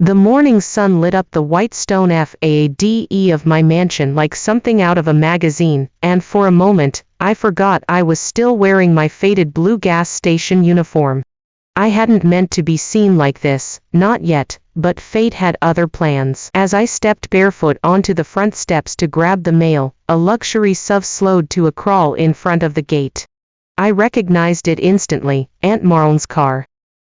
The morning sun lit up the white stone facade of my mansion like something out of a magazine, and for a moment, I forgot I was still wearing my faded blue gas station uniform. I hadn't meant to be seen like this, not yet, but fate had other plans. As I stepped barefoot onto the front steps to grab the mail, a luxury SUV slowed to a crawl in front of the gate. I recognized it instantly, Aunt Marlene's car.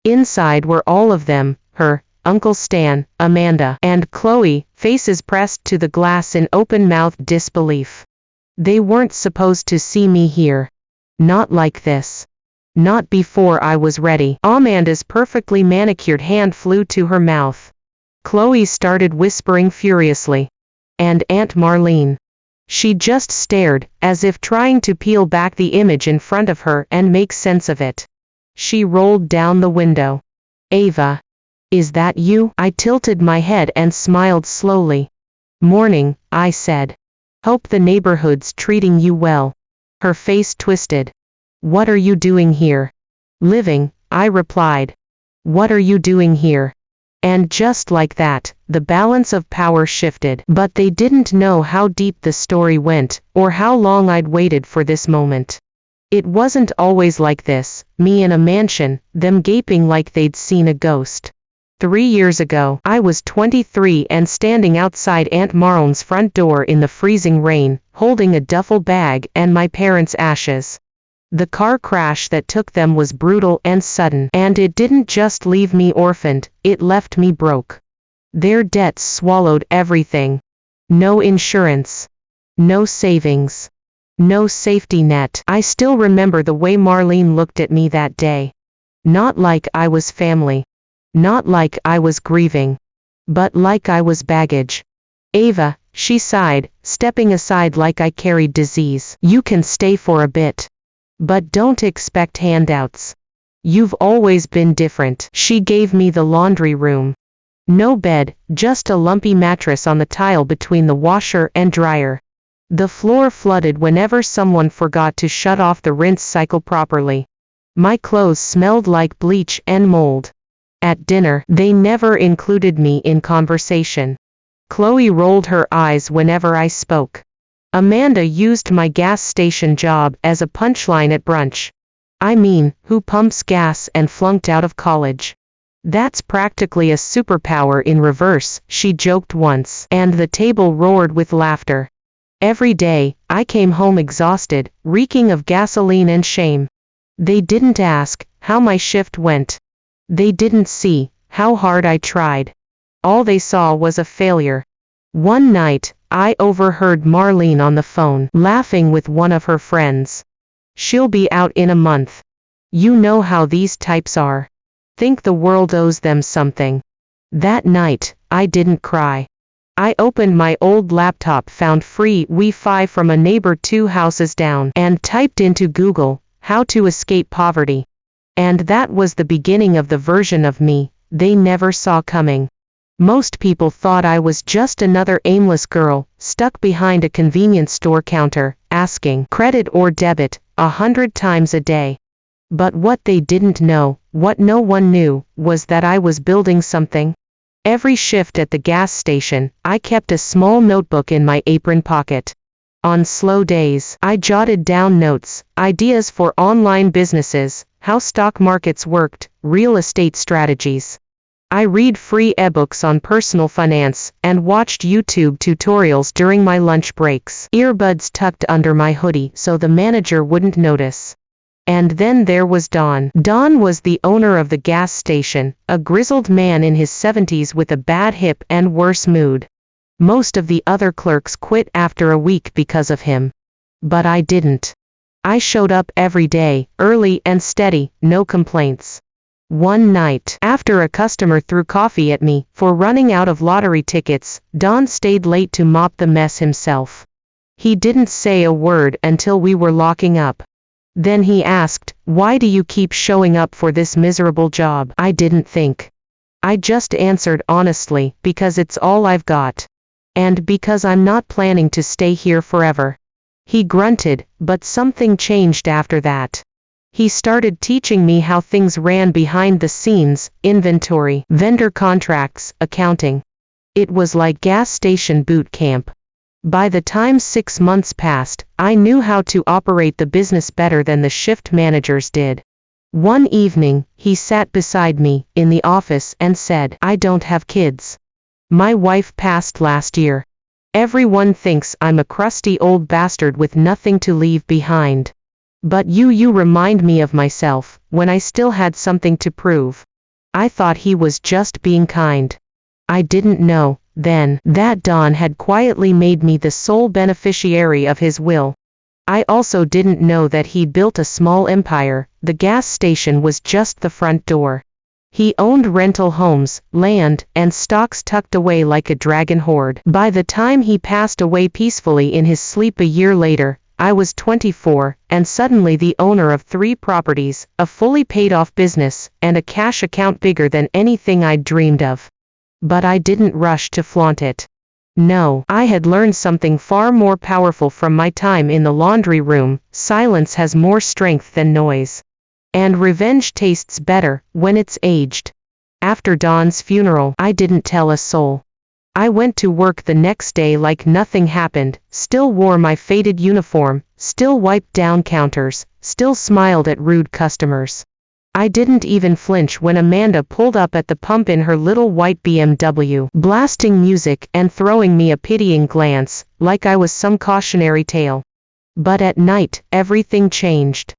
Inside were all of them, her, Uncle Stan, Amanda, and Chloe, faces pressed to the glass in open-mouthed disbelief. They weren't supposed to see me here. Not like this. Not before I was ready. Amanda's perfectly manicured hand flew to her mouth. Chloe started whispering furiously. And Aunt Marlene. She just stared, as if trying to peel back the image in front of her and make sense of it. She rolled down the window. Ava. Is that you? I tilted my head and smiled slowly. Morning, I said. Hope the neighborhood's treating you well. Her face twisted. What are you doing here? Living, I replied. What are you doing here? And just like that, the balance of power shifted. But they didn't know how deep the story went, or how long I'd waited for this moment. It wasn't always like this, me in a mansion, them gaping like they'd seen a ghost. 3 years ago, I was 23 and standing outside Aunt Marlene's front door in the freezing rain, holding a duffel bag and my parents' ashes. The car crash that took them was brutal and sudden, and it didn't just leave me orphaned, it left me broke. Their debts swallowed everything. No insurance. No savings. No safety net. I still remember the way Marlene looked at me that day. Not like I was family. Not like I was grieving. But like I was baggage. Ava, she sighed, stepping aside like I carried disease. You can stay for a bit. But don't expect handouts. You've always been different. She gave me the laundry room. No bed, just a lumpy mattress on the tile between the washer and dryer. The floor flooded whenever someone forgot to shut off the rinse cycle properly. My clothes smelled like bleach and mold. At dinner, they never included me in conversation. Chloe rolled her eyes whenever I spoke. Amanda used my gas station job as a punchline at brunch. I mean, who pumps gas and flunked out of college? That's practically a superpower in reverse, she joked once, and the table roared with laughter. Every day, I came home exhausted, reeking of gasoline and shame. They didn't ask how my shift went. They didn't see how hard I tried. All they saw was a failure. One night, I overheard Marlene on the phone, laughing with one of her friends. She'll be out in a month. You know how these types are. Think the world owes them something. That night, I didn't cry. I opened my old laptop, found free Wi-Fi from a neighbor 2 houses down, and typed into Google, how to escape poverty. And that was the beginning of the version of me they never saw coming. Most people thought I was just another aimless girl, stuck behind a convenience store counter, asking credit or debit 100 times a day. But what they didn't know, what no one knew, was that I was building something. Every shift at the gas station, I kept a small notebook in my apron pocket. On slow days, I jotted down notes, ideas for online businesses, how stock markets worked, real estate strategies. I read free ebooks on personal finance and watched YouTube tutorials during my lunch breaks, earbuds tucked under my hoodie so the manager wouldn't notice. And then there was Don. Don was the owner of the gas station, a grizzled man in his 70s with a bad hip and worse mood. Most of the other clerks quit after a week because of him. But I didn't. I showed up every day, early and steady, no complaints. One night, after a customer threw coffee at me for running out of lottery tickets, Don stayed late to mop the mess himself. He didn't say a word until we were locking up. Then he asked, "Why do you keep showing up for this miserable job?" I didn't think. I just answered honestly, because it's all I've got. And because I'm not planning to stay here forever. He grunted, but something changed after that. He started teaching me how things ran behind the scenes: inventory, vendor contracts, accounting. It was like gas station boot camp. By the time 6 months passed, I knew how to operate the business better than the shift managers did. One evening, he sat beside me in the office and said, "I don't have kids. My wife passed last year. Everyone thinks I'm a crusty old bastard with nothing to leave behind. But you remind me of myself, when I still had something to prove." I thought he was just being kind. I didn't know, then, that Don had quietly made me the sole beneficiary of his will. I also didn't know that he'd built a small empire. The gas station was just the front door. He owned rental homes, land, and stocks tucked away like a dragon hoard. By the time he passed away peacefully in his sleep a year later, I was 24, and suddenly the owner of 3 properties, a fully paid-off business, and a cash account bigger than anything I'd dreamed of. But I didn't rush to flaunt it. No, I had learned something far more powerful from my time in the laundry room: silence has more strength than noise. And revenge tastes better when it's aged. After Don's funeral, I didn't tell a soul. I went to work the next day like nothing happened, still wore my faded uniform, still wiped down counters, still smiled at rude customers. I didn't even flinch when Amanda pulled up at the pump in her little white BMW, blasting music and throwing me a pitying glance, like I was some cautionary tale. But at night, everything changed.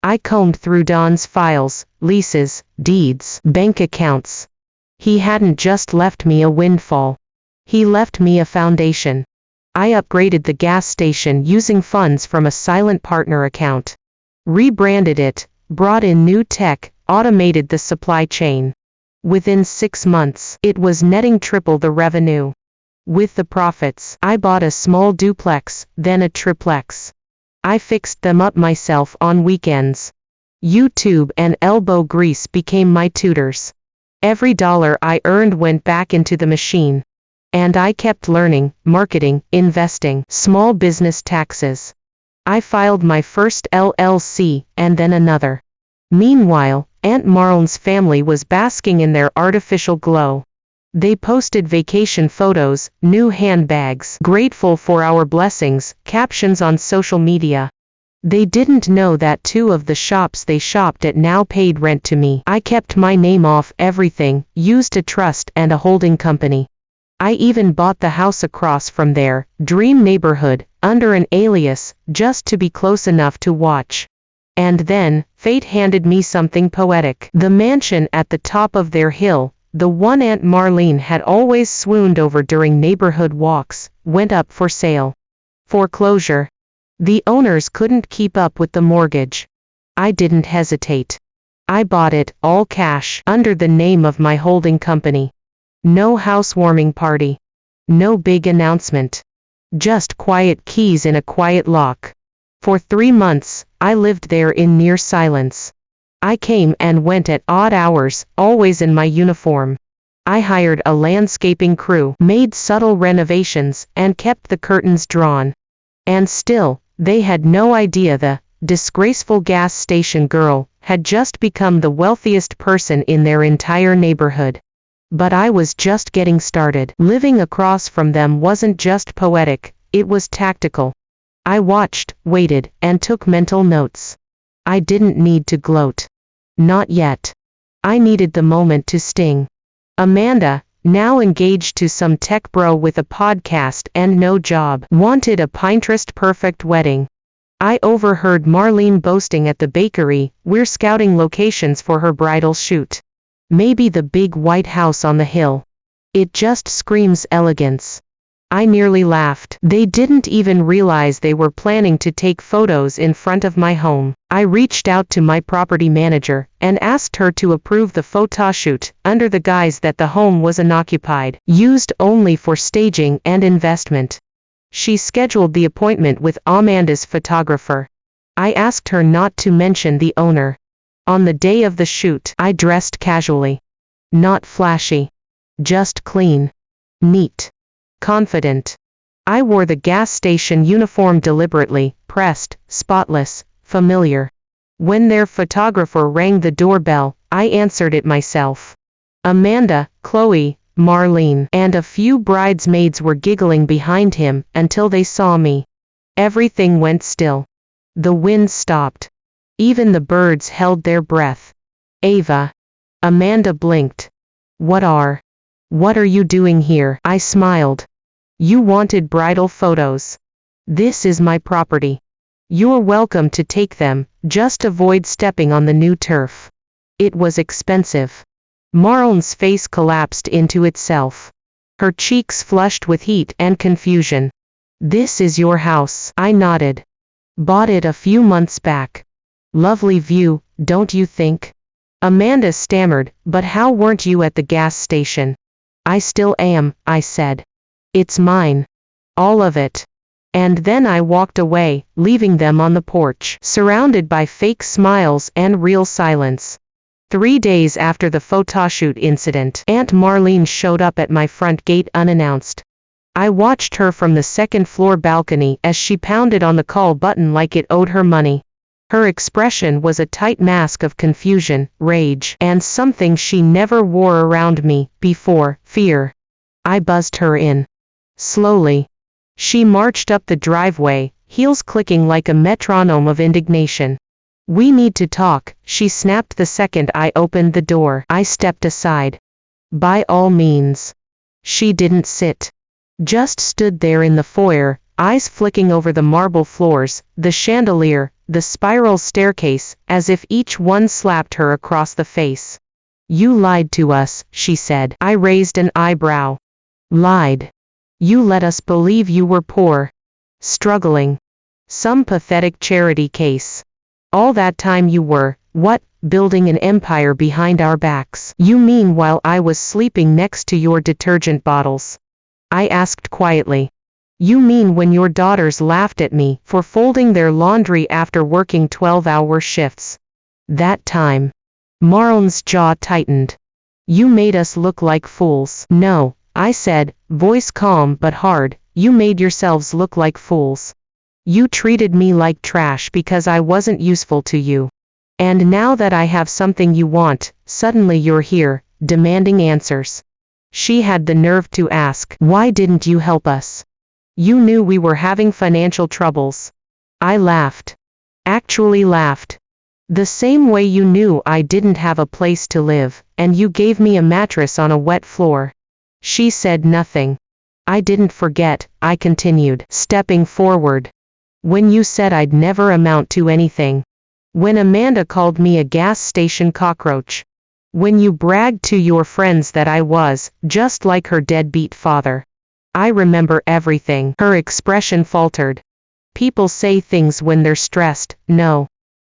I combed through Don's files, leases, deeds, bank accounts. He hadn't just left me a windfall. He left me a foundation. I upgraded the gas station using funds from a silent partner account. Rebranded it, brought in new tech, automated the supply chain. Within 6 months, it was netting triple the revenue. With the profits, I bought a small duplex, then a triplex. I fixed them up myself on weekends. YouTube and elbow grease became my tutors. Every dollar I earned went back into the machine. And I kept learning: marketing, investing, small business taxes. I filed my first LLC, and then another. Meanwhile, Aunt Marlene's family was basking in their artificial glow. They posted vacation photos, new handbags, grateful for our blessings, captions on social media. They didn't know that 2 of the shops they shopped at now paid rent to me. I kept my name off everything, used a trust and a holding company. I even bought the house across from their dream neighborhood, under an alias, just to be close enough to watch. And then, fate handed me something poetic. The mansion at the top of their hill, the one Aunt Marlene had always swooned over during neighborhood walks, went up for sale. Foreclosure. The owners couldn't keep up with the mortgage. I didn't hesitate. I bought it, all cash, under the name of my holding company. No housewarming party. No big announcement. Just quiet keys in a quiet lock. For 3 months, I lived there in near silence. I came and went at odd hours, always in my uniform. I hired a landscaping crew, made subtle renovations, and kept the curtains drawn. And still, they had no idea the disgraceful gas station girl had just become the wealthiest person in their entire neighborhood. But I was just getting started. Living across from them wasn't just poetic, it was tactical. I watched, waited, and took mental notes. I didn't need to gloat. Not yet. I needed the moment to sting. Amanda, now engaged to some tech bro with a podcast and no job, wanted a Pinterest-perfect wedding. I overheard Marlene boasting at the bakery, "We're scouting locations for her bridal shoot. Maybe the big white house on the hill. It just screams elegance." I nearly laughed. They didn't even realize they were planning to take photos in front of my home. I reached out to my property manager and asked her to approve the photoshoot, under the guise that the home was unoccupied, used only for staging and investment. She scheduled the appointment with Amanda's photographer. I asked her not to mention the owner. On the day of the shoot, I dressed casually. Not flashy. Just clean. Neat. Confident. I wore the gas station uniform deliberately, pressed, spotless, familiar. When their photographer rang the doorbell, I answered it myself. Amanda, Chloe, Marlene, and a few bridesmaids were giggling behind him until they saw me. Everything went still. The wind stopped. Even the birds held their breath. Ava. Amanda blinked. What are you doing here? I smiled. You wanted bridal photos. This is my property. You're welcome to take them, just avoid stepping on the new turf. It was expensive. Marlene's face collapsed into itself. Her cheeks flushed with heat and confusion. This is your house, I nodded. Bought it a few months back. Lovely view, don't you think? Amanda stammered, but how weren't you at the gas station? I still am, I said. It's mine. All of it. And then I walked away, leaving them on the porch, surrounded by fake smiles and real silence. 3 days after the photoshoot incident, Aunt Marlene showed up at my front gate unannounced. I watched her from the second-floor balcony as she pounded on the call button like it owed her money. Her expression was a tight mask of confusion, rage, and something she never wore around me before, fear. I buzzed her in. Slowly. She marched up the driveway, heels clicking like a metronome of indignation. We need to talk, she snapped the second I opened the door. I stepped aside. By all means. She didn't sit. Just stood there in the foyer, eyes flicking over the marble floors, the chandelier, the spiral staircase, as if each one slapped her across the face. You lied to us, she said. I raised an eyebrow. Lied. You let us believe you were poor. Struggling. Some pathetic charity case. All that time you were, what, building an empire behind our backs. You mean while I was sleeping next to your detergent bottles? I asked quietly. You mean when your daughters laughed at me for folding their laundry after working 12-hour shifts? That time. Marlene's jaw tightened. You made us look like fools. No, I said, voice calm but hard, you made yourselves look like fools. You treated me like trash because I wasn't useful to you. And now that I have something you want, suddenly you're here, demanding answers. She had the nerve to ask, why didn't you help us? You knew we were having financial troubles. I laughed. Actually laughed. The same way you knew I didn't have a place to live, and you gave me a mattress on a wet floor. She said nothing. I didn't forget, I continued, stepping forward. When you said I'd never amount to anything. When Amanda called me a gas station cockroach. When you bragged to your friends that I was, just like her deadbeat father. I remember everything. Her expression faltered. People say things when they're stressed, no.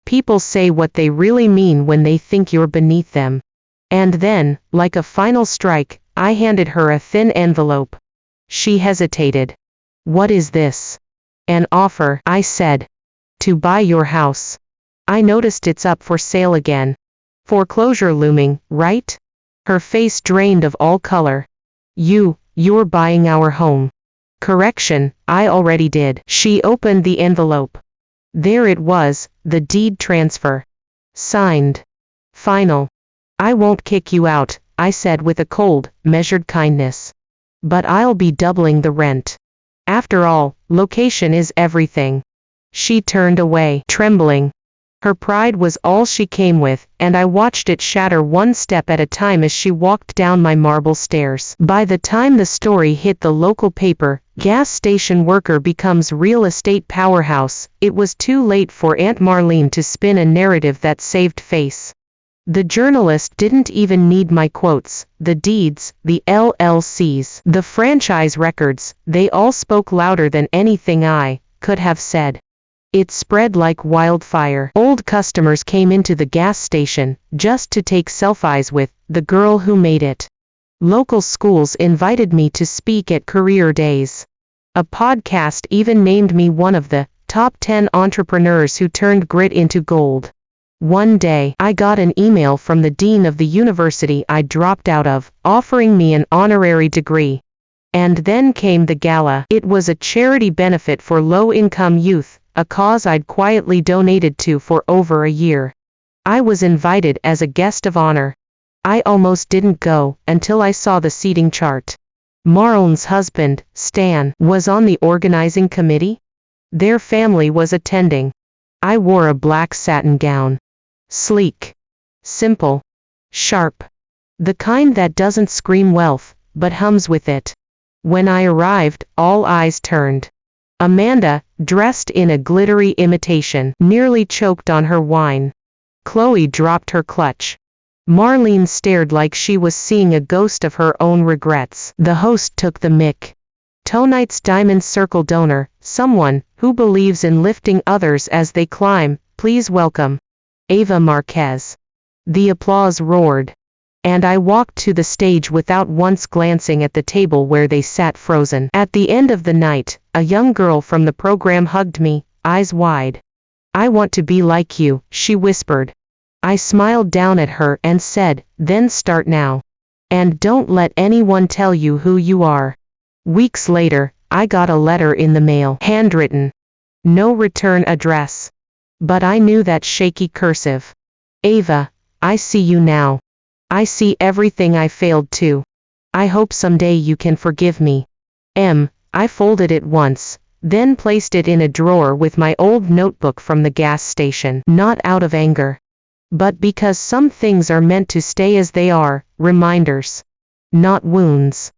People say what they really mean when they think you're beneath them. And then, like a final strike, I handed her a thin envelope. She hesitated. What is this? An offer, I said. To buy your house. I noticed it's up for sale again. Foreclosure looming, right? Her face drained of all color. You're buying our home. Correction, I already did. She opened the envelope. There it was, the deed transfer. Signed. Final. I won't kick you out, I said with a cold, measured kindness. But I'll be doubling the rent. After all, location is everything. She turned away, trembling. Her pride was all she came with, and I watched it shatter one step at a time as she walked down my marble stairs. By the time the story hit the local paper, gas station worker becomes real estate powerhouse, it was too late for Aunt Marlene to spin a narrative that saved face. The journalist didn't even need my quotes, the deeds, the LLCs, the franchise records, they all spoke louder than anything I could have said. It spread like wildfire. Old customers came into the gas station, just to take selfies with the girl who made it. Local schools invited me to speak at career days. A podcast even named me one of the top 10 entrepreneurs who turned grit into gold. One day, I got an email from the dean of the university I dropped out of, offering me an honorary degree. And then came the gala. It was a charity benefit for low-income youth, a cause I'd quietly donated to for over a year. I was invited as a guest of honor. I almost didn't go until I saw the seating chart. Marlon's husband, Stan, was on the organizing committee. Their family was attending. I wore a black satin gown. Sleek. Simple. Sharp. The kind that doesn't scream wealth, but hums with it. When I arrived, all eyes turned. Amanda, dressed in a glittery imitation, nearly choked on her wine. Chloe dropped her clutch. Marlene stared like she was seeing a ghost of her own regrets. The host took the mic. Tonight's Diamond Circle donor, someone who believes in lifting others as they climb, please welcome Ava Marquez. The applause roared, and I walked to the stage without once glancing at the table where they sat frozen. At the end of the night, a young girl from the program hugged me, eyes wide. "I want to be like you," she whispered. I smiled down at her and said, "Then start now. And don't let anyone tell you who you are." Weeks later, I got a letter in the mail, handwritten. No return address. But I knew that shaky cursive. "Ava, I see you now. I see everything I failed to. I hope someday you can forgive me." I folded it once, then placed it in a drawer with my old notebook from the gas station, not out of anger, but because some things are meant to stay as they are, reminders, not wounds.